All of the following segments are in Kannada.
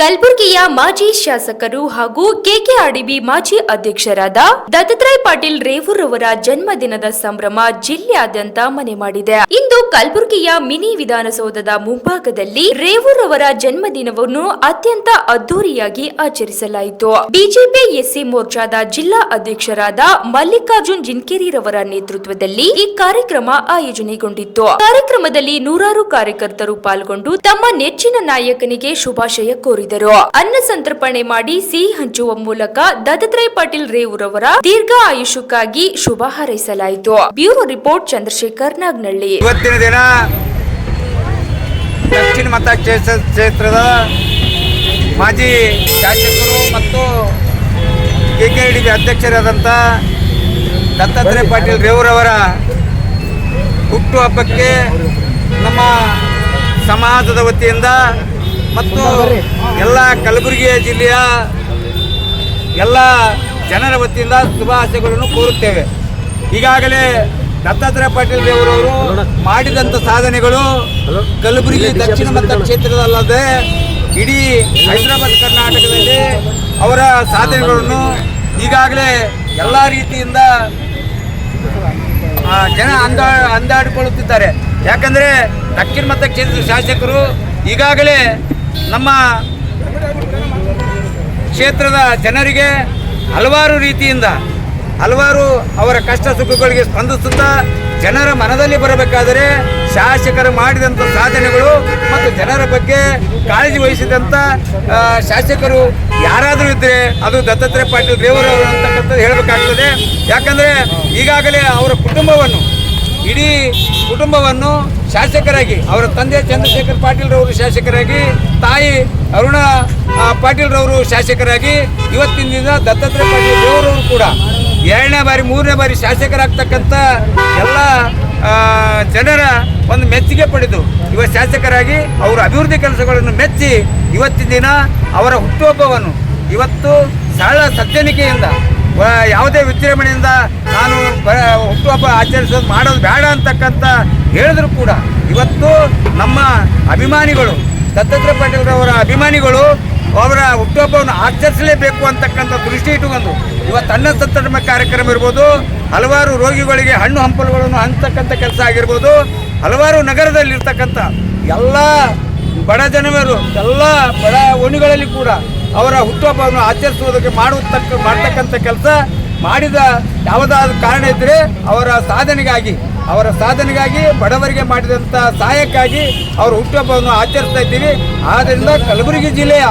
ಕಲಬುರಗಿಯ ಮಾಜಿ ಶಾಸಕರು ಹಾಗೂ ಕೆಕೆಆರ್ಡಿಬಿ ಮಾಜಿ ಅಧ್ಯಕ್ಷರಾದ ದತ್ತಾತ್ರೇಯ ಪಾಟೀಲ್ ರೇವೂರ್ ಅವರ ಜನ್ಮದಿನದ ಸಂಭ್ರಮ ಜಿಲ್ಲೆಯಾದ್ಯಂತ ಮನೆ ಮಾಡಿದೆ. ಇಂದು ಕಲಬುರಗಿಯ ಮಿನಿ ವಿಧಾನಸೌಧದ ಮುಂಭಾಗದಲ್ಲಿ ರೇವೂರ್ ಅವರ ಜನ್ಮದಿನವನ್ನು ಅತ್ಯಂತ ಅದ್ದೂರಿಯಾಗಿ ಆಚರಿಸಲಾಯಿತು. ಬಿಜೆಪಿ ಎಸ್ಸಿ ಮೋರ್ಚಾದ ಜಿಲ್ಲಾ ಅಧ್ಯಕ್ಷರಾದ ಮಲ್ಲಿಕಾರ್ಜುನ್ ಜಿನ್ಕೇರಿರವರ ನೇತೃತ್ವದಲ್ಲಿ ಈ ಕಾರ್ಯಕ್ರಮ ಆಯೋಜನೆಗೊಂಡಿತ್ತು. ಕಾರ್ಯಕ್ರಮದಲ್ಲಿ ನೂರಾರು ಕಾರ್ಯಕರ್ತರು ಪಾಲ್ಗೊಂಡು ತಮ್ಮ ನೆಚ್ಚಿನ ನಾಯಕನಿಗೆ ಶುಭಾಶಯ ಕೋರಿದರು. ಅನ್ನ ಸಂತರ್ಪಣೆ ಮಾಡಿ ಸಿಹಿ ಹಂಚುವ ಮೂಲಕ ದತ್ತಾತ್ರೇಯ ಪಾಟೀಲ್ ರೇವೂರ್ ಅವರ ದೀರ್ಘ ಆಯುಷ್ಯಕ್ಕಾಗಿ ಶುಭ ಹಾರೈಸಲಾಯಿತು. Bureau report Chandrashekhar Nagnalli. ಇವತ್ತಿನ ದಿನ ದಕ್ಷಿಣ ಮತಕ್ಷೇತ್ರದ ಮಾಜಿ ಶಾಸಕರು ಮತ್ತು ಕೆಕೆಆರ್ಡಿಬಿ ಅಧ್ಯಕ್ಷರಾದಂಥ ದತ್ತಾತ್ರೇಯ ಪಾಟೀಲ್ ರೇವೂರ್ ಅವರ ಹುಟ್ಟುಹಬ್ಬಕ್ಕೆ ನಮ್ಮ ಸಮಾಜದ ವತಿಯಿಂದ ಮತ್ತು ಎಲ್ಲ ಕಲಬುರಗಿ ಜಿಲ್ಲೆಯ ಎಲ್ಲ ಜನರ ವತಿಯಿಂದ ಶುಭಾಶಯಗಳನ್ನು ಕೋರುತ್ತೇವೆ. ಈಗಾಗಲೇ ದತ್ತಾತ್ರೇಯ ಪಾಟೀಲ್ ರೇವೂರ್ ಅವರು ಮಾಡಿದಂಥ ಸಾಧನೆಗಳು ಕಲಬುರಗಿ ದಕ್ಷಿಣ ಮತಕ್ಷೇತ್ರದಲ್ಲದೆ ಇಡೀ ಹೈದರಾಬಾದ್ ಕರ್ನಾಟಕದಲ್ಲಿ ಅವರ ಸಾಧನೆಗಳನ್ನು ಈಗಾಗಲೇ ಎಲ್ಲ ರೀತಿಯಿಂದ ಜನ ಅಂದಾಡಿಕೊಳ್ಳುತ್ತಿದ್ದಾರೆ. ಯಾಕಂದರೆ ದಕ್ಷಿಣ ಮತಕ್ಷೇತ್ರದ ಶಾಸಕರು ಈಗಾಗಲೇ ನಮ್ಮ ಕ್ಷೇತ್ರದ ಜನರಿಗೆ ಹಲವಾರು ರೀತಿಯಿಂದ ಅವರ ಕಷ್ಟ ಸುಖಗಳಿಗೆ ಸ್ಪಂದಿಸುತ್ತಾ ಜನರ ಮನದಲ್ಲಿ ಬರಬೇಕಾದರೆ ಶಾಸಕರು ಮಾಡಿದಂಥ ಸಾಧನೆಗಳು ಮತ್ತು ಜನರ ಬಗ್ಗೆ ಕಾಳಜಿ ವಹಿಸಿದಂಥ ಶಾಸಕರು ಯಾರಾದರೂ ಇದ್ದರೆ ಅದು ದತ್ತಾತ್ರೇಯ ಪಾಟೀಲ್ ರೇವೂರ್ ಅವರು ಅಂತಕ್ಕಂಥದ್ದು ಹೇಳಬೇಕಾಗ್ತದೆ. ಯಾಕಂದರೆ ಈಗಾಗಲೇ ಅವರ ಇಡೀ ಕುಟುಂಬವನ್ನು ಶಾಸಕರಾಗಿ ಅವರ ತಂದೆ ಚಂದ್ರಶೇಖರ್ ಪಾಟೀಲ್ ರವರು ಶಾಸಕರಾಗಿ, ತಾಯಿ ಅರುಣಾ ಪಾಟೀಲ್ ರವರು ಶಾಸಕರಾಗಿ, ಇವತ್ತಿನ ದಿನ ದತ್ತಾತ್ರೇಯ ಪಾಟೀಲ್ ರೇವೂರ್ ಅವರು ಕೂಡ 2ನೇ ಬಾರಿ 3ನೇ ಬಾರಿ ಶಾಸಕರಾಗ್ತಕ್ಕಂಥ ಎಲ್ಲ ಜನರ ಒಂದು ಮೆಚ್ಚುಗೆ ಪಡೆದು ಇವತ್ತು ಶಾಸಕರಾಗಿ ಅವರ ಅಭಿವೃದ್ಧಿ ಕೆಲಸಗಳನ್ನು ಮೆಚ್ಚಿ ಇವತ್ತಿನ ದಿನ ಅವರ ಹುಟ್ಟುಹಬ್ಬವನ್ನು ಇವತ್ತು ಸರಳ ಸಜ್ಜನಿಕೆಯಿಂದ ಯಾವುದೇ ವಿಜೃಂಭಣೆಯಿಂದ ನಾನು ಹುಟ್ಟುಹಬ್ಬ ಮಾಡೋದು ಬೇಡ ಅಂತಕ್ಕಂಥ ಹೇಳಿದ್ರು ಕೂಡ ಇವತ್ತು ನಮ್ಮ ಅಭಿಮಾನಿಗಳು ದತ್ತಾತ್ರೇಯ ಪಾಟೀಲ್ ಅವರ ಅಭಿಮಾನಿಗಳು ಅವರ ಹುಟ್ಟುಹಬ್ಬವನ್ನು ಆಚರಿಸಲೇಬೇಕು ಅಂತಕ್ಕಂಥ ದೃಷ್ಟಿ ಇಟ್ಟುಕೊಂಡು ಇವತ್ತು ಅನ್ನ ಸಂತರ್ಪಣೆ ಕಾರ್ಯಕ್ರಮ ಇರ್ಬೋದು, ಹಲವಾರು ರೋಗಿಗಳಿಗೆ ಹಣ್ಣು ಹಂಪಲುಗಳನ್ನು ಹಂಚತಕ್ಕಂಥ ಕೆಲಸ ಆಗಿರ್ಬೋದು, ಹಲವಾರು ನಗರದಲ್ಲಿರ್ತಕ್ಕಂಥ ಎಲ್ಲ ಬಡ ಜನರು ಎಲ್ಲ ಬಡ ಓಣಿಗಳಲ್ಲಿ ಕೂಡ ಅವರ ಹುಟ್ಟುಹಬ್ಬವನ್ನು ಆಚರಿಸುವುದಕ್ಕೆ ಮಾಡ್ತಕ್ಕಂಥ ಕೆಲಸ ಮಾಡಿದ ಯಾವುದಾದ್ರೂ ಕಾರಣ ಇದ್ದರೆ ಅವರ ಸಾಧನೆಗಾಗಿ ಬಡವರಿಗೆ ಮಾಡಿದಂಥ ಸಹಾಯಕ್ಕಾಗಿ ಅವರ ಹುಟ್ಟುಹಬ್ಬವನ್ನು ಆಚರಿಸ್ತಾ ಇದ್ದೀವಿ. ಆದ್ದರಿಂದ ಕಲಬುರಗಿ ಜಿಲ್ಲೆಯ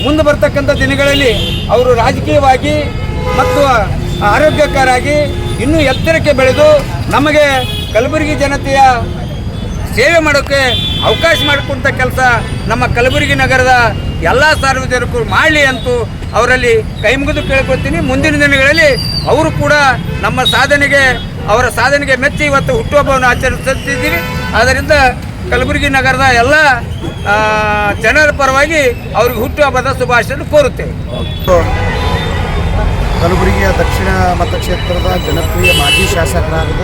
ಮುಂದೆ ಬರ್ತಕ್ಕಂಥ ದಿನಗಳಲ್ಲಿ ಅವರು ರಾಜಕೀಯವಾಗಿ ಮತ್ತು ಆರೋಗ್ಯಕರಾಗಿ ಇನ್ನೂ ಎತ್ತರಕ್ಕೆ ಬೆಳೆದು ನಮಗೆ ಕಲಬುರಗಿ ಜನತೆಯ ಸೇವೆ ಮಾಡೋಕ್ಕೆ ಅವಕಾಶ ಮಾಡಿಕೊಂಥ ಕೆಲಸ ನಮ್ಮ ಕಲಬುರಗಿ ನಗರದ ಎಲ್ಲ ಸಾರ್ವಜನಿಕರು ಮಾಡಲಿ ಅಂತೂ ಅವರಲ್ಲಿ ಕೈ ಮುಗಿದು ಕೇಳ್ಕೊಳ್ತೀನಿ. ಮುಂದಿನ ದಿನಗಳಲ್ಲಿ ಅವರು ಕೂಡ ನಮ್ಮ ಅವರ ಸಾಧನೆಗೆ ಮೆಚ್ಚಿ ಇವತ್ತು ಹುಟ್ಟುಹಬ್ಬವನ್ನು ಆಚರಿಸುತ್ತಿದ್ದೀವಿ. ಆದ್ದರಿಂದ ಕಲಬುರಗಿ ನಗರದ ಎಲ್ಲ ಜನರ ಪರವಾಗಿ ಅವ್ರಿಗೆ ಹುಟ್ಟುಹಬ್ಬದ ಶುಭಾಶಯ ಕೋರುತ್ತೇವೆ. ಕಲಬುರಗಿಯ ದಕ್ಷಿಣ ಮತಕ್ಷೇತ್ರದ ಜನಪ್ರಿಯ ಮಾಜಿ ಶಾಸಕರಾದ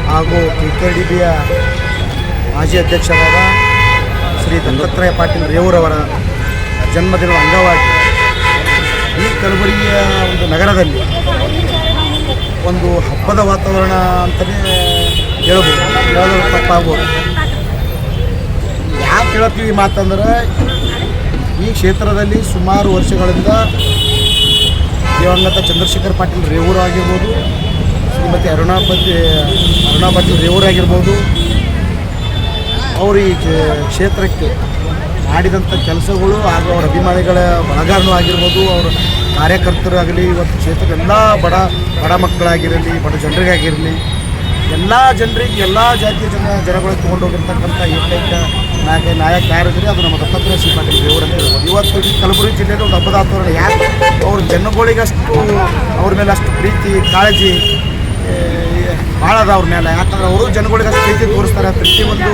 ಹಾಗೂ ಕೆಕೆಆರ್ಡಿಬಿಯ ಮಾಜಿ ಅಧ್ಯಕ್ಷರಾದ ಶ್ರೀ ದತ್ತಾತ್ರೇಯ ಪಾಟೀಲ್ ರೇವೂರ್ ಅವರ ಜನ್ಮದಿನದ ಅಂಗವಾಗಿ ಈ ಕಲಬುರಗಿಯ ಒಂದು ನಗರದಲ್ಲಿ ಒಂದು ಹಬ್ಬದ ವಾತಾವರಣ ಅಂತಲೇ ಹೇಳೋದು ತಪ್ಪಾಗ್ಬೋದು. ಯಾಕೆ ಹೇಳ್ತೀವಿ ಮಾತಂದ್ರೆ ಈ ಕ್ಷೇತ್ರದಲ್ಲಿ ಸುಮಾರು ವರ್ಷಗಳಿಂದ ದಿವಂಗತ ಚಂದ್ರಶೇಖರ್ ಪಾಟೀಲ್ ರೇವೂರ್ ಆಗಿರ್ಬೋದು, ಶ್ರೀಮತಿ ಅರುಣಾ ಪಾಟೀಲ್ ರೇವೂರ್ ಆಗಿರ್ಬೋದು, ಅವರು ಈ ಕ್ಷೇತ್ರಕ್ಕೆ ಮಾಡಿದಂಥ ಕೆಲಸಗಳು ಹಾಗೂ ಅವರ ಅಭಿಮಾನಿಗಳ ಬಳಗಾರನೂ ಆಗಿರ್ಬೋದು, ಅವರ ಕಾರ್ಯಕರ್ತರಾಗಲಿ, ಇವತ್ತು ಕ್ಷೇತ್ರದ ಎಲ್ಲ ಬಡ ಮಕ್ಕಳಾಗಿರಲಿ, ಬಡ ಜನರಿಗಾಗಿರಲಿ, ಎಲ್ಲ ಜನರಿಗೆ ಎಲ್ಲ ಜಾತಿಯ ಜನಗಳು ತೊಗೊಂಡೋಗಿರ್ತಕ್ಕಂಥ ಏಕೈಕ ನಾಯಕ ಯಾರಿದ್ರೆ ಅದು ನಮ್ಮ ದತ್ತಾತ್ರೇಯ ಶ್ರೀ ಪಾಟೀಲ್ ರೇವೂರ್ ಅಂತ ಹೇಳ್ಬೋದು. ಇವತ್ತು ಈ ಕಲಬುರಗಿ ಜಿಲ್ಲೆಯಲ್ಲಿ ಒಂದು ಹಬ್ಬದ ವಾತಾವರಣ. ಯಾಕೆ ಅವ್ರ ಜನಗಳಿಗಷ್ಟು ಅವ್ರ ಮೇಲೆ ಅಷ್ಟು ಪ್ರೀತಿ ಕಾಳಜಿ ಭಾಳ ಅದ ಅವ್ರ ಮೇಲೆ. ಯಾಕಂದ್ರೆ ಅವರು ಜನಗಳಿಗೆ ಅಷ್ಟು ಪ್ರೀತಿ ತೋರಿಸ್ತಾರೆ. ಪ್ರತಿಯೊಂದು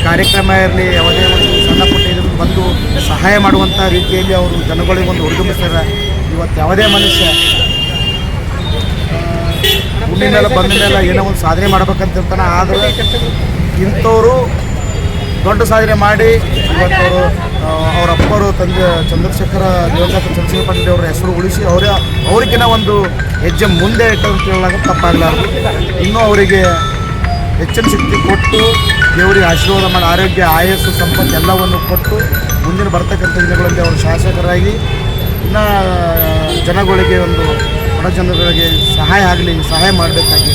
ಕಾರ್ಯಕ್ರಮ ಇರಲಿ, ಯಾವುದೇ ಒಂದು ಸಣ್ಣ ಪುಟ್ಟ ಇದನ್ನು ಬಂದು ಸಹಾಯ ಮಾಡುವಂಥ ರೀತಿಯಲ್ಲಿ ಅವರು ಜನಗಳಿಗೆ ಒಂದು ಹುರಿದುಂಬಿಸ್ತಾರೆ. ಇವತ್ತು ಯಾವುದೇ ಮನುಷ್ಯ ಹುಣ್ಣಿನ ಮೇಲೆ ಬಂದ ಮೇಲೆ ಏನೋ ಒಂದು ಸಾಧನೆ ಮಾಡ್ಬೇಕಂತಿರ್ತಾನೆ. ಆದರೆ ಇಂಥವರು ದೊಡ್ಡ ಸಾಧನೆ ಮಾಡಿ ಇವತ್ತು ಅವರು ಅವರ ಅಪ್ಪರು ತಂದೆ ದಿವಂಗತ ಚಂದ್ರಶೇಖರ ಪಾಟೀಲ್ ಅವರ ಹೆಸರು ಉಳಿಸಿ ಅವರಿಗಿನ ಒಂದು ಹೆಜ್ಜೆ ಮುಂದೆ ಇಟ್ಟು ಅಂತ ಹೇಳಲಾಗ ತಪ್ಪಾಗಲಾರದು. ಇನ್ನೂ ಅವರಿಗೆ ಹೆಚ್ಚಿನ ಶಕ್ತಿ ಕೊಟ್ಟು ದೇವರಿಗೆ ಆಶೀರ್ವಾದ ಮಾಡಿ ಆರೋಗ್ಯ ಆಯಸ್ಸು ಸಂಪತ್ತು ಎಲ್ಲವನ್ನು ಕೊಟ್ಟು ಮುಂದಿನ ಬರ್ತಕ್ಕಂಥ ದಿನಗಳಲ್ಲಿ ಅವರು ಶಾಸಕರಾಗಿ ಇನ್ನು ಜನಗಳಿಗೆ ಒಂದು ಬಡ ಜನಗಳಿಗೆ ಸಹಾಯ ಮಾಡಬೇಕಾಗಿ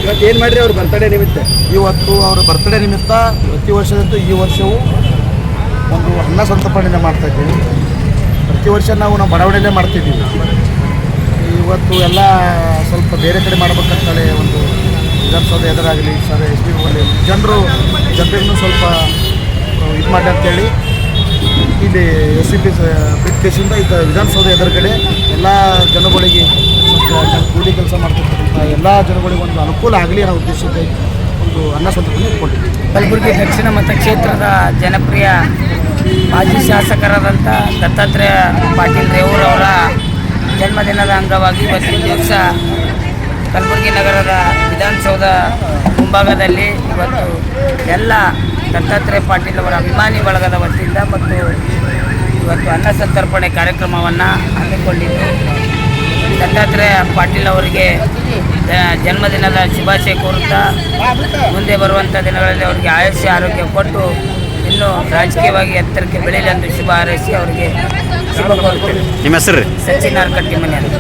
ಇವತ್ತು ಏನು ಮಾಡಿರಿ ಅವ್ರ ಬರ್ತಡೇ ನಿಮಿತ್ತ? ಇವತ್ತು ಅವರ ಬರ್ತಡೇ ನಿಮಿತ್ತ ಪ್ರತಿ ವರ್ಷದಂತೆ ಈ ವರ್ಷವೂ ಒಂದು ಅನ್ನ ಸಂತರ್ಪಣೆ ಮಾಡ್ತಾಯಿದ್ದೀವಿ. ಪ್ರತಿ ವರ್ಷ ನಾವು ಬಡಾವಣೆಯಲ್ಲೇ ಮಾಡ್ತಿದ್ದೀವಿ. ಇವತ್ತು ಎಲ್ಲ ಸ್ವಲ್ಪ ಬೇರೆ ಕಡೆ ಮಾಡಬೇಕಂತೇಳಿ ಒಂದು ವಿಧಾನಸೌಧ ಎದುರಾಗಲಿ ಎಸ್ ಪಿ ಜನರಿಗೂ ಸ್ವಲ್ಪ ಇದು ಮಾಡಿ ಅಂತೇಳಿ ಇಲ್ಲಿ SCP ಬ್ರಿಡ್ಕೇಶಿಂದ ಈಗ ವಿಧಾನಸೌಧ ಎದುರುಗಡೆ ಎಲ್ಲ ಜನಗಳಿಗೆ ಕೂಲಿ ಕೆಲಸ ಮಾಡ್ತಿರ್ತಕ್ಕಂಥ ಎಲ್ಲ ಜನಗಳಿಗೆ ಒಂದು ಅನುಕೂಲ ಆಗಲಿ ಅನ್ನೋ ಉದ್ದೇಶಕ್ಕೆ ಒಂದು ಅನ್ನ ಸಂತರ್ಪಣೆ ಇಟ್ಕೊಂಡಿದ್ದೀವಿ. ಕಲಬುರಗಿ ದಕ್ಷಿಣ ಮತಕ್ಷೇತ್ರದ ಜನಪ್ರಿಯ ಮಾಜಿ ಶಾಸಕರಾದಂಥ ದತ್ತಾತ್ರೇಯ ಪಾಟೀಲ್ ರೇವೂರ್ ಅವರ ಜನ್ಮದಿನದ ಅಂಗವಾಗಿ ಇವತ್ತಿನ ದಿವಸ ಕಲಬುರಗಿ ನಗರದ ವಿಧಾನಸೌಧ ಮುಂಭಾಗದಲ್ಲಿ ಇವತ್ತು ಎಲ್ಲ ದತ್ತಾತ್ರೇಯ ಪಾಟೀಲ್ ಅವರ ಅಭಿಮಾನಿ ಬಳಗದ ವತಿಯಿಂದ ಮತ್ತು ಇವತ್ತು ಅನ್ನ ಸಂತರ್ಪಣೆ ಕಾರ್ಯಕ್ರಮವನ್ನು ಹಮ್ಮಿಕೊಂಡಿದ್ದು ದತ್ತಾತ್ರೇಯ ಪಾಟೀಲ್ ಅವರಿಗೆ ಜನ್ಮದಿನದ ಶುಭಾಶಯ ಕೋರುತ್ತಾ ಮುಂದೆ ಬರುವಂಥ ದಿನಗಳಲ್ಲಿ ಅವರಿಗೆ ಆಯುಷ್ಯ ಆರೋಗ್ಯ ಕೊಟ್ಟು ಇನ್ನೂ ರಾಜಕೀಯವಾಗಿ ಎತ್ತರಕ್ಕೆ ಬೆಳೆಯಲೆಂದು ಶುಭ ಹಾರೈಸಿ ಅವರಿಗೆ ಶುಭ ಕೋರುತ್ತೇವೆ. ನಿಮ್ಮ ಹೆಸರು? ಸಚಿನ್ ಆರ್ ಕಟ್ಟಿಮನಿ ಅಂತ.